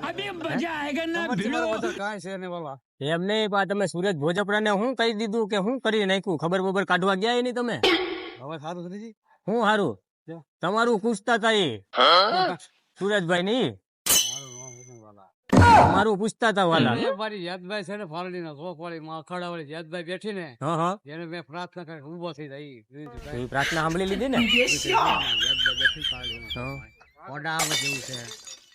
अभी मजा आएगा ना भिड़ो કાંઈ છે ને વાલા એમ નહીં પા તમે સુરજ ભોજપરા ને હું કહી દીધું કે હું કરી નાખ્યું ખબર બબર કાઢવા ગયા નહીં તમે હવે સારું સુરેશજી હું હારું ક્યાં? તમારું પૂછતા તા એ સુરજભાઈ ની સારું ન હોય વાલા તમારું પૂછતા તા વાલા એ મારી યાદભાઈ છે ને ફાલડીના શોખ વાળી માં અખાડા વાળી યાદભાઈ બેઠી ને હા હા એને મેં પ્રાર્થના કરી ઊભો થઈ જાય એ પ્રાર્થના સાંભળી લીધી ને યાદભાઈ બેઠી ફાલડીના હા ઓડા આવે જેવું છે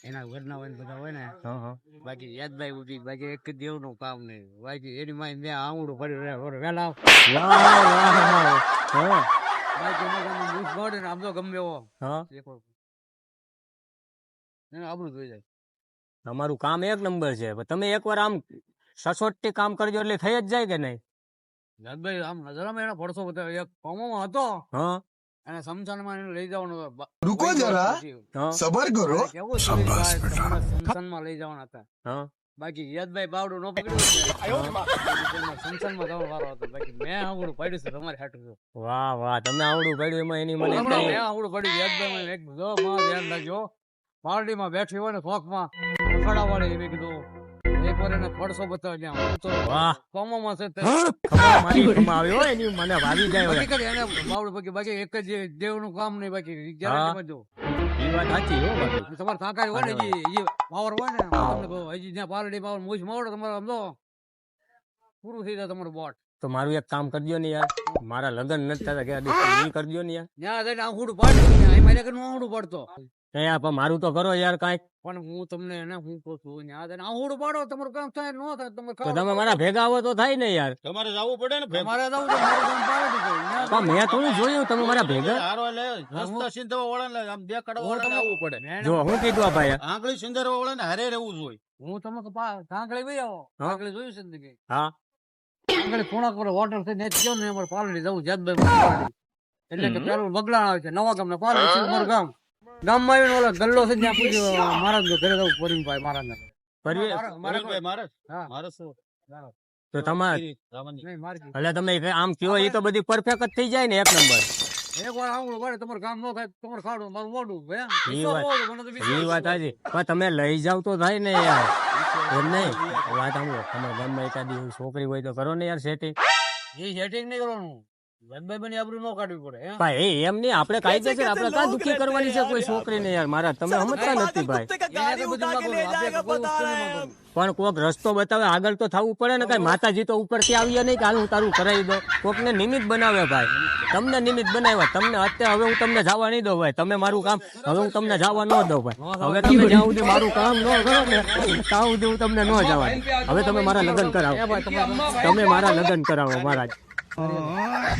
એના ઘરના હોય ને બધા હોય ને હા હા બાકી યાદભાઈ ઉઠી બાકી એક દેવ નું કામ નહીં બાકી એની માં મેં આંગળું પડ્યું વેલા વાહ વાહ વાહ હા બાકી એમાં ગામમાં મૂછ ગોળે ને આમ તો ગમે એવો હા એને આબરૂ જોઈ જાય તમારું કામ એક નંબર છે પણ તમે એકવાર આમ સચોટથી કામ કરજો એટલે થઈ જ જાય કે નહીં યાદભાઈ આમ નજરામાં એનો પડસો બતાવ્યો એક કોમોમાં હતો હા અને સમસાનમાં એને લઈ જવાનો હતો. रुको जरा હા सबर करो કેવું સુરેશભાઈ તમારે સમસાનમાં લઈ જવાના હતા હા બાકી યાદભાઈ બાવડું ન પકડ્યું સમસાનમાં જવાનો વારો હતો બાકી મેં આંગળું પડ્યું છે તમારે હાટું છે. વાહ વાહ તમે આવડું પડ્યું એમાં એની મને હમણાં કઈ મેં આંગળું પડ્યું યાદભાઈ મને એક જો માં ધ્યાન રાખજો પાર્ટીમાં બેઠી હોય ને શોખમાં અખાડા વાળી મેં કીધું એક વાર એને પડસો બતાવ્યો ત્યાં હું તો વાહ કોમોમાં છે તે ખમા મારી ખમા આવ્યો હો, એની મને ભાગી જાય હવે. બાકી એને બાવડું બાકી એક જ દેવનું કામ નહીં બાકી ગેરંટીમાં જો ઈ વાત સાચી હો બાકી તમારે તાકાત હોય ને જે પાવર હોય ને તમને કહું હજી જ્યાં પાલડી પાવર મૂછ માવડો તમારે સમજો પૂરું થઈ જાય તમારું બોટ તો મારું એક કામ કરજો ને યાર મારા લગ્ન નથી થતા કે ઈ કરજો ને યાર ત્યાં જઈને આંખુડું પાડતો અહીં મારે કઈ આંખુડું પાડતો એ પણ મારું તો કરો યાર કાંઈક પણ હું તમને એને હું કહું છું ત્યાં જઈને આંખુડું પાડો તમારું કામ થાય ન થાય તમે તો તમે મારા ભેગા આવો તો થાય ને યાર તમારે જવું પડે ને ભેગું. મારે જવું છે મારું કામ પાડી દીધું પણ મેં થોડું જોયું તમે મારા ભેગા હારો એટલે રસ્તા સિંધવા વાળાને આમ દેખાડવા વાળાને આવવું પડે. જો હું કીધું આ ભાઈ આંગળી સિંધવા વાળાને હારે રહેવું જોઈએ. હું તમે કાંકળી ભાઈ આવો હા. કાંકળી જોયું છે જિંદગી હા કાંકળી ખૂણા પર વોટર થી નેચ ગયો ને અમારે પાલડી જવું જતભાઈ પાલડી એટલે કે પેલું બગલાણ આવે છે નવા ગામ ને પાલડી શિવમર ગામ ગામમાં આવીને ઓલો ગલ્લો છે ત્યાં પૂછ્યું મહારાજ નો ઘરે જવું પરિમભાઈ મહારાજ ને મોરલભાઈ મારે હા મારે શું? તો તમારે ગીરી રાવણની. નહીં મારી એટલે તમે આમ કયો એ તો બધી પરફેક્ટ જ થઈ જાય ને એક નંબર એક વાર આવું પડે તમારું કામ ન થાય તમારે ખાડું મારું મોઢું ઈ ભાઈ વાત- મને તો વિશ્વાસ એ વાત છે. સાચી પણ તમે લઈ જાવ તો થાય ને યાર એમ નહીં વાત સાંભળો તમે ગામમાં એકાદી એવી છોકરી હોય તો કરો ને યાર સેટિંગ એ સેટિંગ નહીં કરવાનું જતભાઈ બની આબરૂ ન કાઢવી પડે હે? ભાઈ એમ નહીં આપણે કાયદેસર આપણે કાં દુખી કરવાની છે કોઈ છોકરીને યાર મારા તમે સમજતા નથી ભાઈ એને કઈ બધું ના કરવું, આપણે કોઈ વસ્તુ નહીં કરવું. પણ કોક રસ્તો બતાવે આગળ તો થવું પડે ને કઈ માતાજી તો ઉપરથી આવીએ નહીં કે હાલ હું તારું કરાવી દઉં કોકને નિમિત્ત બનાવે ભાઈ તમને નિમિત્ત બનાવ્યા તમને અત્યારે હવે હું તમને જવા નહીં દઉં ભાઈ તમે મારું કામ હવે હું તમને જવા ન દઉં ભાઈ હવે તમે જ્યાં સુધી મારું કામ ન કરો ને ત્યાં સુધી હું તમને ન જવા દઉં હવે તમે મારા લગ્ન કરાવો તમે મારા લગ્ન કરાવો મહારાજ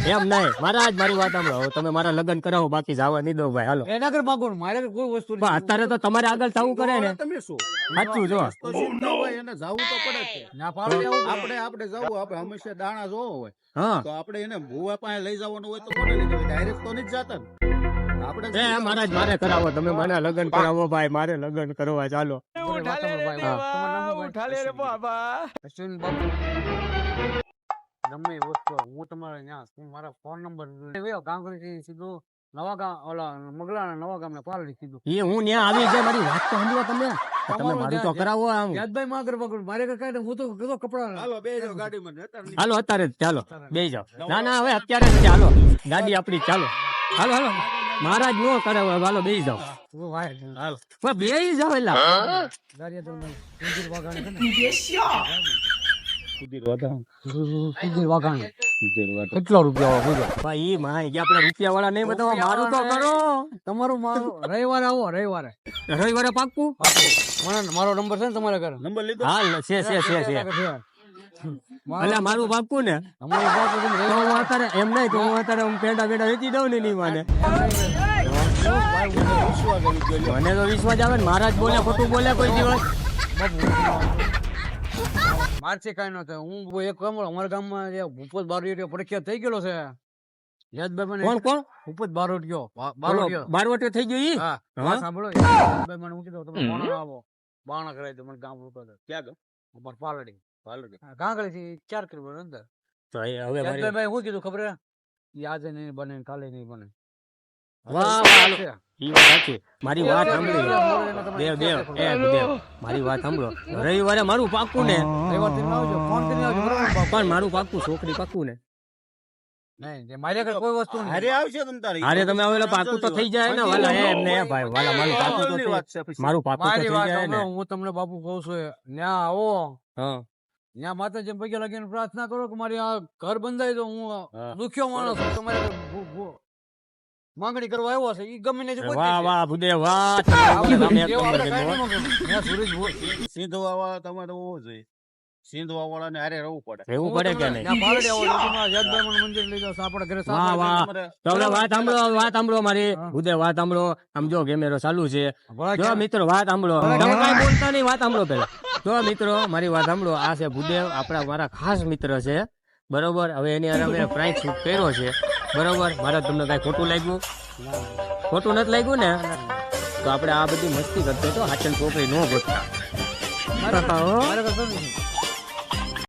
એમ નહીં મહારાજ મારી વાત સાંભળો હવે તમે મારા લગ્ન કરાવો બાકી જવા નહીં દઉં ભાઈ હાલો એના કર માગો મારે કઈ કોઈ વસ્તુ પણ અત્યારે તો તમારે આગળ થવું કરે ને તમે શું? સાચું જો તો સિંધવા હોય એને જાવું તો પડે જ છે. ના પાડો આપણે જવું આપણે હંમેશા દાણા જોવો હોય હા તો આપણે એને ભૂવા પાસે લઈ જવાનું હોય તો કોને લઈ જવું ડાયરેક્ટ તો નહીં જ જાતા ને આપણે એ મહારાજ મારે કરાવો તમે મારા લગ્ન કરાવો ભાઈ મારે લગ્ન કરવા ચાલો उठा ले रे देवा उठा ले रे बाबा અશ્વિન બાપુ ગમે એ વસ્તુ હું તમારે ત્યાં હું મારા ફોન નંબર ગાંગડી સીધું નવા ગામ ઓલા મગલા નવા ગામ ને પાલડી સીધું એ હું ત્યાં આવી જાય મારી વાત તો સાંભળો તમે તમે મારું તો કરાવો આમ યાદભાઈ માગર પકડ મારે કઈ કાંઈ હું તો કીધો કપડા હાલો બે જાવ ગાડીમાં નહીતર નહીં. હાલો અત્યારે જ ચાલો બે જાઓ ના ના હવે અત્યારે જ ચાલો ગાડી આપડી ચાલો હાલો હાલો મહારાજ નો કરાવો હાલો બે જાઓ હાલો બે જાઓ એલા કેટલો રૂપિયા બોલો ભાઈ ઈ માં આપણે રૂપિયા વાળા નહીં બતાવો મારું તો કરો તમારું રવિવારે આવો રવિવારે રવિવારે પાક્કું મારો નંબર છે ને તમારા ઘરે નંબર લીધો હાલ છે એટલે મારું પાક્કું ને અમારું બાપુ તમે તો હું અત્યારે એમ નહીં તો હું અત્યારે હું પેડા પેડા વેચી દઉં ને ની માને મને તો વિશ્વાસ આવે ને મહારાજ બોલે ખોટું બોલે કોઈ દિવસ મારથી કઈ ન થાય હું એક કામ અમારા ગામમાં જે ભૂપત બારોટિયો પ્રખ્યાત થઈ ગયેલો છે યાદભાઈ મને કોણ કોણ ભૂપત બારોટિયો બોલો બારોટિયો બારવટે થઈ ગયું ઈ હા હા? વાત સાંભળો યાદભાઈ મને હું કીધું તમે બાણા આવો બાણા કરાવી દો મને ગામ રૂપે ક્યાં ગયો? અમાર પાલડી પાલડી. ગાંગળી થી 4 કિલોમીટર અંદર તો એ હવે મારી યાદભાઈ હું કીધું ખબર હે? ઈ આજે નહીં બને ને કાલે નહીં બને વાહ વાહ હાલો. ઈ વાત સાચી. મારી વાત સાંભળી દેવ મારી વાત સાંભળો રવિવારે મારું પાક્કું ને રવિવારથી ના આવજો, ફોન કરીને આવજો, બરોબર બાપુ? પણ મારું પાક્કું છોકરી પાક્કું ને નહીં, જે મારી આગળ કોઈ વસ્તુ નહીં. હારે આવશે તમ તારે. અરે તમે હવે પાક્કું તો થઈ જાય ને વાલા એમ ને એ ભાઈ વાલા મારું પાક્કું તો જલ્દી વાત છે પછી. મારું પાક્કું તો મારી થઈ વાત જાય ને સાંભળો, હું તમને બાપુ કહું છું, ન્યા આવો, હા ન્યા માતાજી પગે લાગીને પ્રાર્થના કરો કે મારી આ ઘર બંધાઈ દો. હું દુખ્યો માણસ છું, તમારે માંગણી કરવા આવ્યો છે, ઈ ગમે ને વાહ વાહ ભૂદેવ વાહ તમે એક નંબર કીધું હો. સિંધવા વાળા તમારે હોવો જોઈએ. સિંધવા વાળાને હારે રહેવું પડે. રહેવું પડે કે નહીં મંદિર લઈ જાઓ, આપણે ઘરે વાહ વાહ તમારે તો હવે વાત સાંભળો મારી ભૂદેવ વાત સાંભળો આમ જો કેમેરો ચાલુ છે જો મિત્રો વાત સાંભળો તમે કાંઈ બોલતા નહીં વાત સાંભળો પેલા જો મિત્રો મારી વાત સાંભળો આ છે ભૂદેવ આપણા મારા ખાસ મિત્ર છે બરોબર હવે એની હારે અમે પ્રાઇસ શૂટ કર્યો છે બરોબર મારે તમને કાંઈ ખોટું લાગ્યું નથી લાગ્યું ને તો આપણે આ બધી મસ્તી કરતો તો હાચન છોકરી નો ગોતતા મારે કશું નહીં.